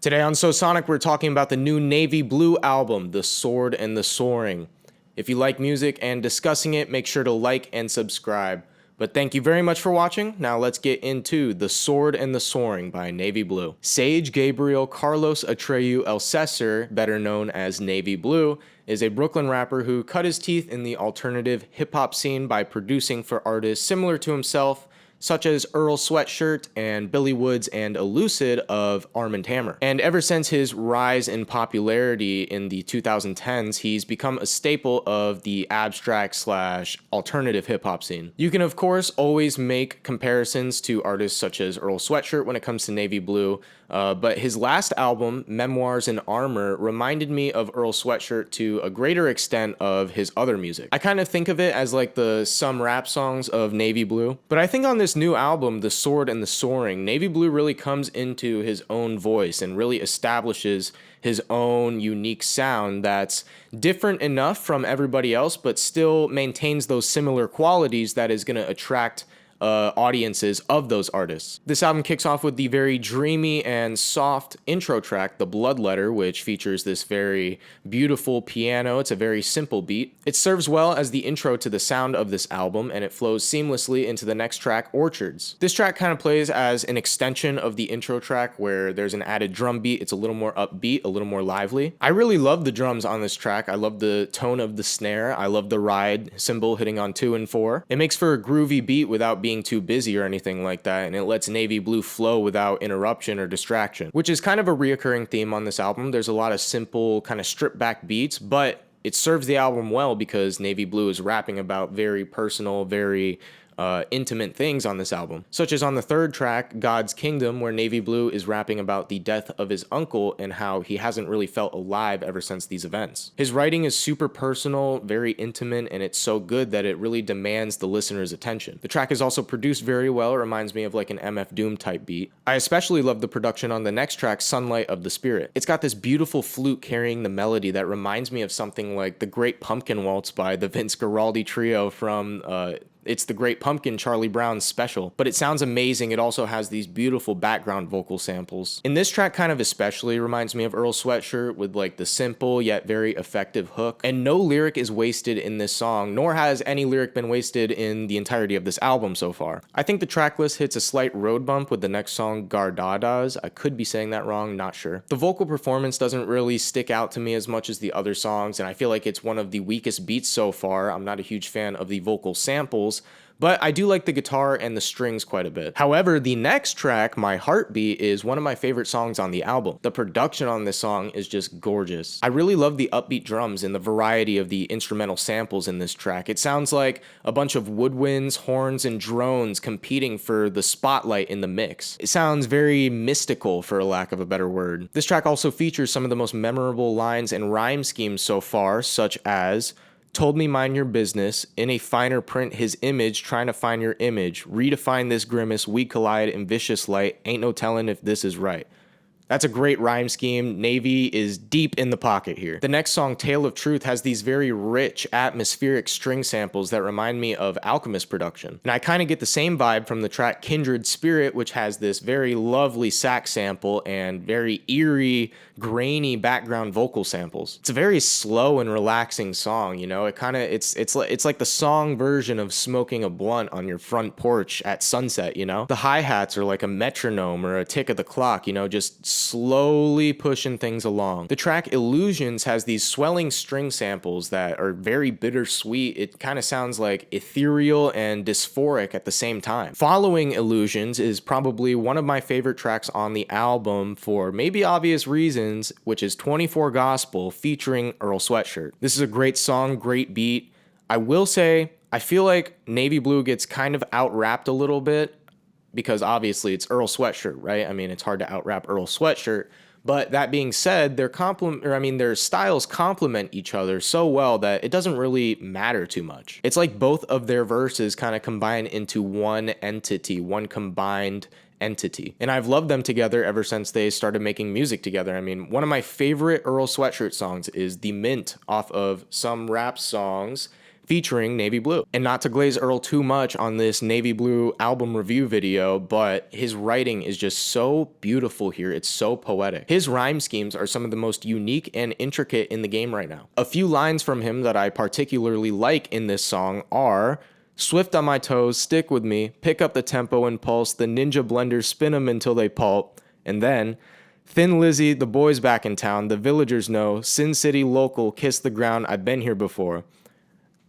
Today on So Sonic, we're talking about the new Navy Blue album, The Sword and the Soaring. If you like music and discussing it, make sure to like and subscribe. But thank you very much for watching. Now let's get into The Sword and the Soaring by Navy Blue. Sage Gabriel Carlos Atreyu El Cesar, better known as Navy Blue, is a Brooklyn rapper who cut his teeth in the alternative hip-hop scene by producing for artists similar to himself, such as Earl Sweatshirt and Billy Woods and Elucid of Arm & Hammer. And ever since his rise in popularity in the 2010s, he's become a staple of the abstract / alternative hip-hop scene. You can of course always make comparisons to artists such as Earl Sweatshirt when it comes to Navy Blue, but his last album, Memoirs in Armor, reminded me of Earl Sweatshirt to a greater extent of his other music. I kind of think of it as like the some rap songs of Navy Blue, but I think on this new album, The Sword and the Soaring, Navy Blue really comes into his own voice and really establishes his own unique sound that's different enough from everybody else, but still maintains those similar qualities that is going to attract audiences of those artists. This album kicks off with the very dreamy and soft intro track, The Bloodletter, which features this very beautiful piano. It's a very simple beat. It serves well as the intro to the sound of this album, and it flows seamlessly into the next track, Orchards. This track kind of plays as an extension of the intro track where there's an added drum beat. It's a little more upbeat, a little more lively. I really love the drums on this track. I love the tone of the snare. I love the ride cymbal hitting on 2 and 4. It makes for a groovy beat without being too busy or anything like that, and it lets Navy Blue flow without interruption or distraction, which is kind of a reoccurring theme on this album. There's a lot of simple kind of stripped back beats, but it serves the album well because Navy Blue is rapping about very personal, very intimate things on this album, such as on the third track, God's Kingdom, where Navy Blue is rapping about the death of his uncle and how he hasn't really felt alive ever since these events. His writing is super personal, very intimate, and it's so good that it really demands the listener's attention. The track is also produced very well. It reminds me of like an MF Doom type beat. I especially love the production on the next track, Sunlight of the Spirit. It's got this beautiful flute carrying the melody that reminds me of something like The Great Pumpkin Waltz by the Vince Guaraldi Trio from It's the Great Pumpkin, Charlie Brown's special, but it sounds amazing. It also has these beautiful background vocal samples. In this track kind of especially reminds me of Earl Sweatshirt with like the simple yet very effective hook, and no lyric is wasted in this song, nor has any lyric been wasted in the entirety of this album so far. I think the track list hits a slight road bump with the next song, Gardadas. I could be saying that wrong, not sure. The vocal performance doesn't really stick out to me as much as the other songs, and I feel like it's one of the weakest beats so far. I'm not a huge fan of the vocal samples, but I do like the guitar and the strings quite a bit. However, the next track, My Heartbeat, is one of my favorite songs on the album. The production on this song is just gorgeous. I really love the upbeat drums and the variety of the instrumental samples in this track. It sounds like a bunch of woodwinds, horns, and drones competing for the spotlight in the mix. It sounds very mystical, for a lack of a better word. This track also features some of the most memorable lines and rhyme schemes so far, such as, told me mind your business, in a finer print his image, trying to find your image, redefine this grimace, we collide in vicious light, ain't no telling if this is right. That's a great rhyme scheme. Navy is deep in the pocket here. The next song, Tale of Truth, has these very rich, atmospheric string samples that remind me of Alchemist production. And I kind of get the same vibe from the track Kindred Spirit, which has this very lovely sax sample and very eerie, grainy background vocal samples. It's a very slow and relaxing song, you know? It's like the song version of smoking a blunt on your front porch at sunset, you know? The hi-hats are like a metronome or a tick of the clock, you know, just slowly pushing things along. The track Illusions has these swelling string samples that are very bittersweet. It kind of sounds like ethereal and dysphoric at the same time. Following Illusions is probably one of my favorite tracks on the album for maybe obvious reasons, which is 24 Gospel featuring Earl Sweatshirt. This is a great song, great beat. I will say, I feel like Navy Blue gets kind of out-rapped a little bit, because obviously it's Earl Sweatshirt, right? I mean, it's hard to out-rap Earl Sweatshirt. But that being said, their styles complement each other so well that it doesn't really matter too much. It's like both of their verses kind of combine into one entity, one combined entity. And I've loved them together ever since they started making music together. I mean, one of my favorite Earl Sweatshirt songs is The Mint off of Some Rap Songs featuring Navy Blue. And not to glaze Earl too much on this Navy Blue album review video, but his writing is just so beautiful here. It's so poetic. His rhyme schemes are some of the most unique and intricate in the game right now. A few lines from him that I particularly like in this song are, "Swift on my toes, stick with me, pick up the tempo and pulse, the ninja blenders spin 'em until they pulp," and then, "Thin Lizzy, the boys back in town, the villagers know, Sin City local, kiss the ground, I've been here before."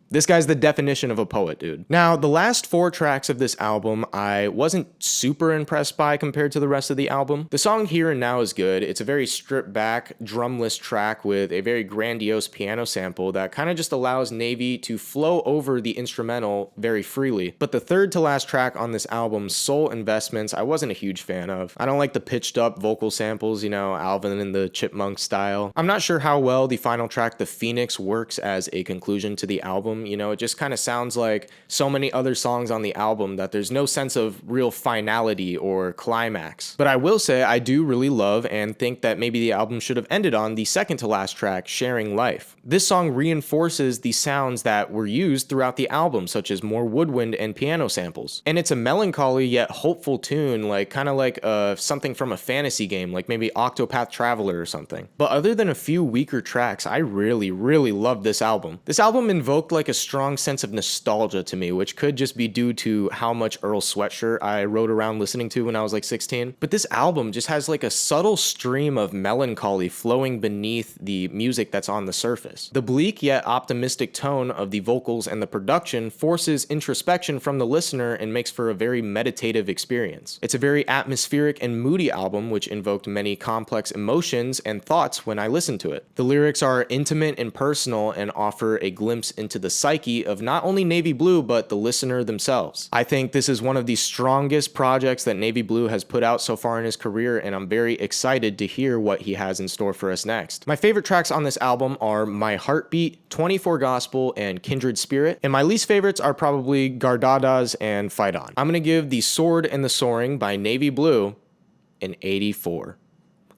This guy's the definition of a poet, dude. Now, the last 4 tracks of this album I wasn't super impressed by compared to the rest of the album. The song Here and Now is good. It's a very stripped back, drumless track with a very grandiose piano sample that kind of just allows Navy to flow over the instrumental very freely. But the third to last track on this album, Soul Investments, I wasn't a huge fan of. I don't like the pitched up vocal samples, you know, Alvin and the Chipmunk style. I'm not sure how well the final track, The Phoenix, works as a conclusion to the album. You know, it just kind of sounds like so many other songs on the album that there's no sense of real finality or climax. But I will say I do really love and think that maybe the album should have ended on the second to last track, Sharing Life. This song reinforces the sounds that were used throughout the album, such as more woodwind and piano samples. And it's a melancholy yet hopeful tune, like kind of like something from a fantasy game, like maybe Octopath Traveler or something. But other than a few weaker tracks, I really love this album. This album invoked like a strong sense of nostalgia to me, which could just be due to how much Earl Sweatshirt I rode around listening to when I was like 16. But this album just has like a subtle stream of melancholy flowing beneath the music that's on the surface. The bleak yet optimistic tone of the vocals and the production forces introspection from the listener and makes for a very meditative experience. It's a very atmospheric and moody album, which invoked many complex emotions and thoughts when I listened to it. The lyrics are intimate and personal and offer a glimpse into the psyche of not only Navy Blue, but the listener themselves. I think this is one of the strongest projects that Navy Blue has put out so far in his career, and I'm very excited to hear what he has in store for us next. My favorite tracks on this album are My Heartbeat, 24 Gospel, and Kindred Spirit, and my least favorites are probably Gardadas and Fight On. I'm gonna give The Sword and the Soaring by Navy Blue an 84.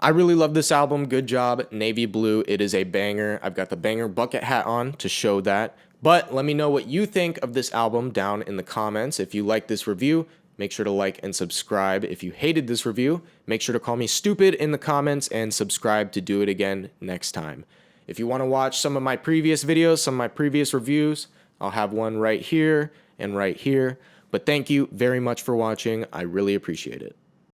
I really love this album. Good job, Navy Blue. It is a banger. I've got the banger bucket hat on to show that. But let me know what you think of this album down in the comments. If you like this review, make sure to like and subscribe. If you hated this review, make sure to call me stupid in the comments and subscribe to do it again next time. If you want to watch some of my previous videos, some of my previous reviews, I'll have one right here and right here. But thank you very much for watching. I really appreciate it.